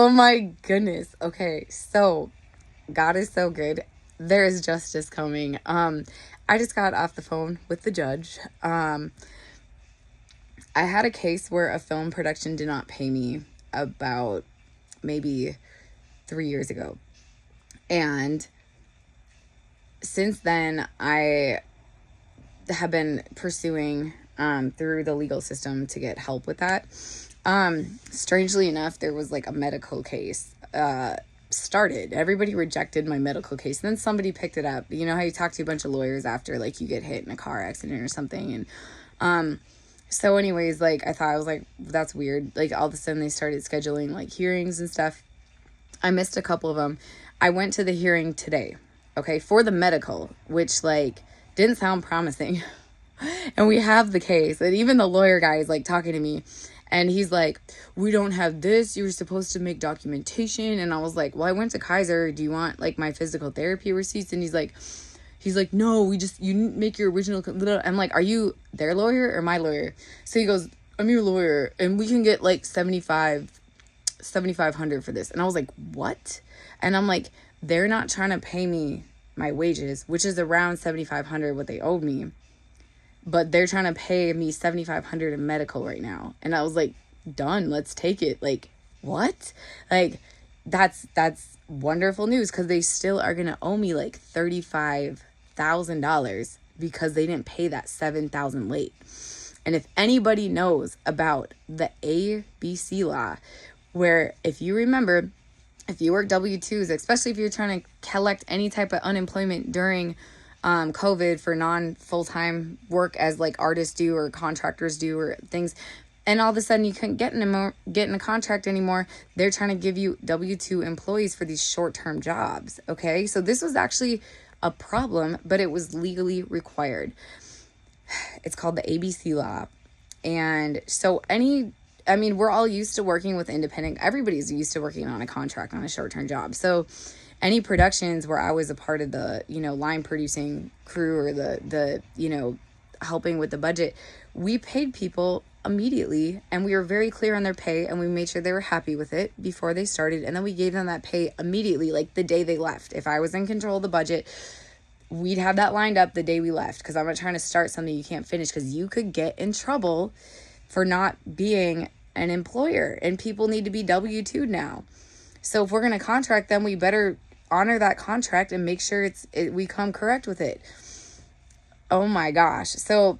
Oh my goodness. Okay, so God is so good. There is justice coming. I just got off the phone with the judge. I had a case where a film production did not pay me about maybe 3 years ago. And since then, I have been pursuing through the legal system to get help with that. Strangely enough, there was like a medical case started. Everybody rejected my medical case. And then somebody picked it up. You know how you talk to a bunch of lawyers after like you get hit in a car accident or something. And so anyways, like I was like, that's weird. Like all of a sudden they started scheduling like hearings and stuff. I missed a couple of them. I went to the hearing today, okay, for the medical, which like didn't sound promising. And we have the case, and even the lawyer guy is like talking to me, and he's like, we don't have this, you were supposed to make documentation. And I was like, well, I went to Kaiser, do you want like my physical therapy receipts? And he's like, no, you make your original. I'm like, are you their lawyer or my lawyer? So he goes, I'm your lawyer, and we can get like $7,500 for this. And I was like, what? And I'm like, they're not trying to pay me my wages, which is around $7,500 what they owed me, but they're trying to pay me $7,500 in medical right now. And I was like, done, let's take it. Like, what? Like, that's wonderful news, because they still are gonna owe me like $35,000 because they didn't pay that $7,000 late. And if anybody knows about the ABC law, where if you remember, if you work W-2s, especially if you're trying to collect any type of unemployment during COVID for non-full-time work, as like artists do or contractors do or things, and all of a sudden you couldn't get in a contract anymore, they're trying to give you W-2 employees for these short-term jobs. Okay, so this was actually a problem, but it was legally required. It's called the ABC law. And so we're all used to working with independent. Everybody's used to working on a contract, on a short-term job. So any productions where I was a part of the, line producing crew or the helping with the budget, we paid people immediately, and we were very clear on their pay, and we made sure they were happy with it before they started. And then we gave them that pay immediately, like the day they left. If I was in control of the budget, we'd have that lined up the day we left, because I'm not trying to start something you can't finish, because you could get in trouble for not being an employer, and people need to be W-2'd now. So if we're going to contract them, we better honor that contract and make sure we come correct with it. Oh my gosh. So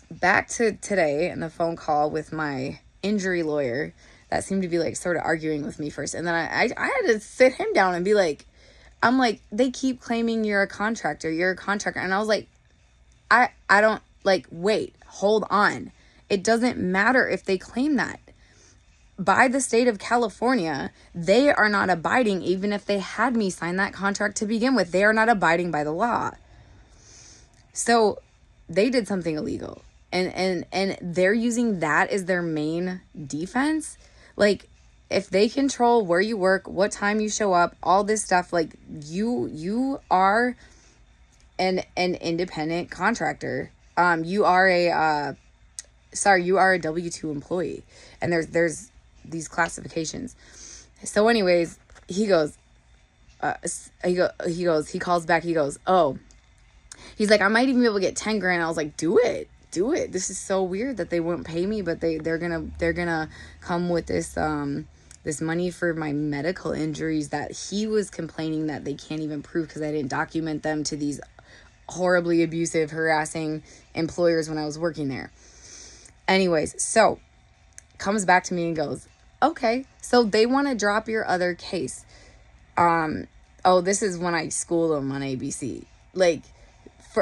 back to today and the phone call with my injury lawyer that seemed to be like sort of arguing with me first. And then I had to sit him down and be like, I'm like, they keep claiming you're a contractor. And I was like, I don't, like, wait, hold on. It doesn't matter if they claim that. By the state of California, they are not abiding, even if they had me sign that contract to begin with. They are not abiding by the law. So they did something illegal. And they're using that as their main defense. Like, if they control where you work, what time you show up, all this stuff, like, you are an independent contractor. You are a W-2 employee. And there's these classifications. So anyways, he calls back, oh, he's like, I might even be able to get 10 grand. I was like, do it. This is so weird that they won't pay me, but they're gonna come with this money for my medical injuries that he was complaining that they can't even prove because I didn't document them to these horribly abusive, harassing employers when I was working there. Anyways, so comes back to me and goes, okay, so they want to drop your other case. This is when I schooled them on ABC. Like,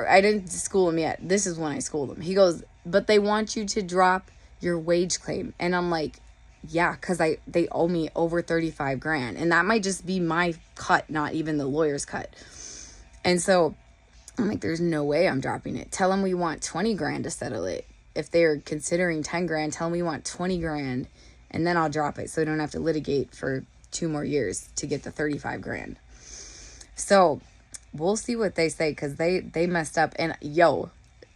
I didn't school him yet. This is when I schooled him. He goes, but they want you to drop your wage claim. And I'm like, yeah, because they owe me over 35 grand. And that might just be my cut, not even the lawyer's cut. And so I'm like, there's no way I'm dropping it. Tell them we want 20 grand to settle it. If they're considering 10 grand, tell them we want 20 grand, and then I'll drop it so I don't have to litigate for 2 more years to get the 35 grand. So we'll see what they say, because they messed up. And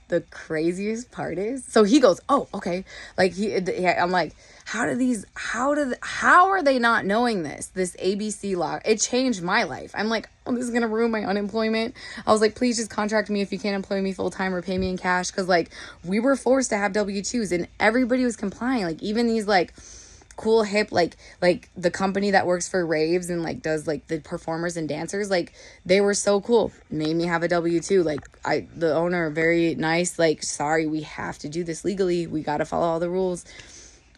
the craziest part is, so he goes, oh, okay. Like I'm like, how are they not knowing this ABC law? It changed my life. I'm like, oh, this is going to ruin my unemployment. I was like, please just contract me if you can't employ me full time or pay me in cash. Cause like we were forced to have W-2s and everybody was complying. Like even these like cool hip like the company that works for raves and like does like the performers and dancers, like they were so cool, made me have a W-2. Like the owner, very nice, like, sorry, we have to do this legally, we got to follow all the rules.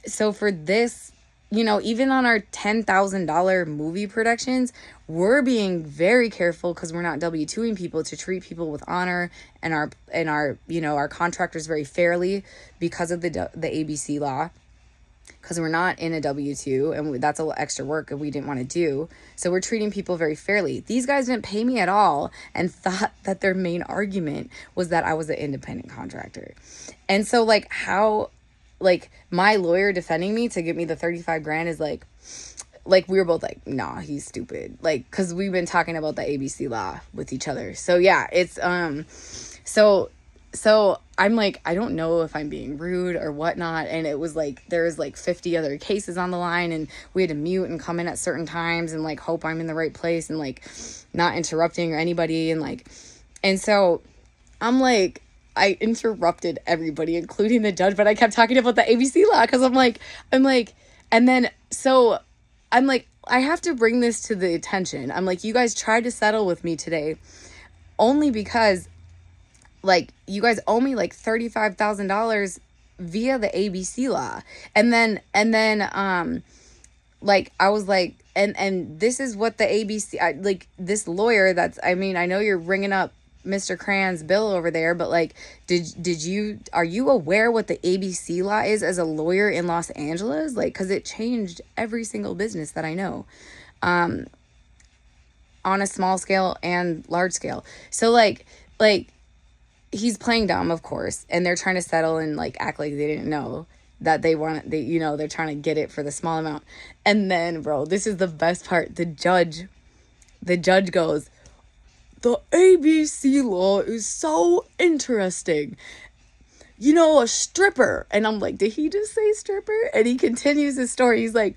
So for this, you know, even on our $10,000 movie productions, we're being very careful because we're not W-2ing people, to treat people with honor and our you know, our contractors very fairly because of the ABC law, because we're not in a W-2 and that's a little extra work and we didn't want to do. So we're treating people very fairly. These guys didn't pay me at all and thought that their main argument was that I was an independent contractor. And so like how, like my lawyer defending me to get me the 35 grand is like we were both like, nah, he's stupid. Like, cause we've been talking about the ABC law with each other. So yeah, it's, so I'm like, I don't know if I'm being rude or whatnot. And it was like, there's like 50 other cases on the line and we had to mute and come in at certain times and like hope I'm in the right place and like not interrupting or anybody. And like, and so I'm like, I interrupted everybody, including the judge, but I kept talking about the ABC law. Cause I'm like, and then, so I'm like, I have to bring this to the attention. I'm like, you guys tried to settle with me today only because like you guys owe me like $35,000 via the ABC law. And then, like, I was like, and this is what the ABC, like this lawyer that's, I mean, I know you're ringing up Mr. Cran's bill over there, but like, are you aware what the ABC law is as a lawyer in Los Angeles? Like, cause it changed every single business that I know, on a small scale and large scale. So like he's playing dumb, of course, and they're trying to settle and like act like they didn't know that you know, they're trying to get it for the small amount. And then, bro, this is the best part. The judge goes, the ABC law is so interesting. You know, a stripper. And I'm like, did he just say stripper? And he continues his story. He's like,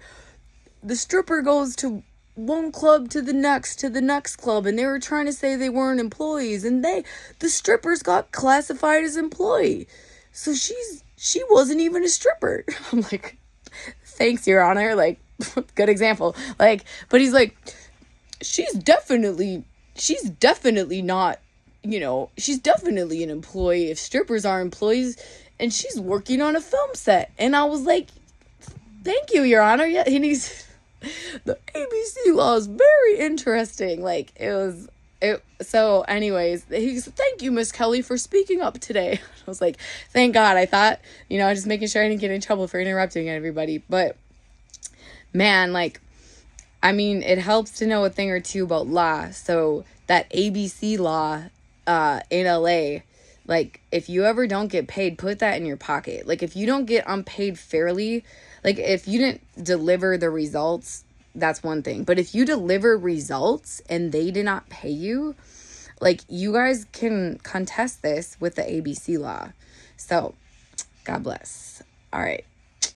the stripper goes to one club to the next club, and they were trying to say they weren't employees, and the strippers got classified as employee. So she wasn't even a stripper. I'm like, thanks, Your Honor. Like, good example. Like, but he's like, she's definitely not, you know, she's definitely an employee if strippers are employees, and she's working on a film set. And I was like, thank you, Your Honor. Yeah, and the ABC law is very interesting. Like, so anyways, he's, thank you, Miss Kelly, for speaking up today. I was like, thank God. I thought, you know, just making sure I didn't get in trouble for interrupting everybody. But man, like, I mean, it helps to know a thing or two about law. So that ABC law in LA, like, if you ever don't get paid, put that in your pocket. Like, if you don't get unpaid fairly, like, if you didn't deliver the results, that's one thing. But if you deliver results and they did not pay you, like, you guys can contest this with the ABC law. So, God bless. All right.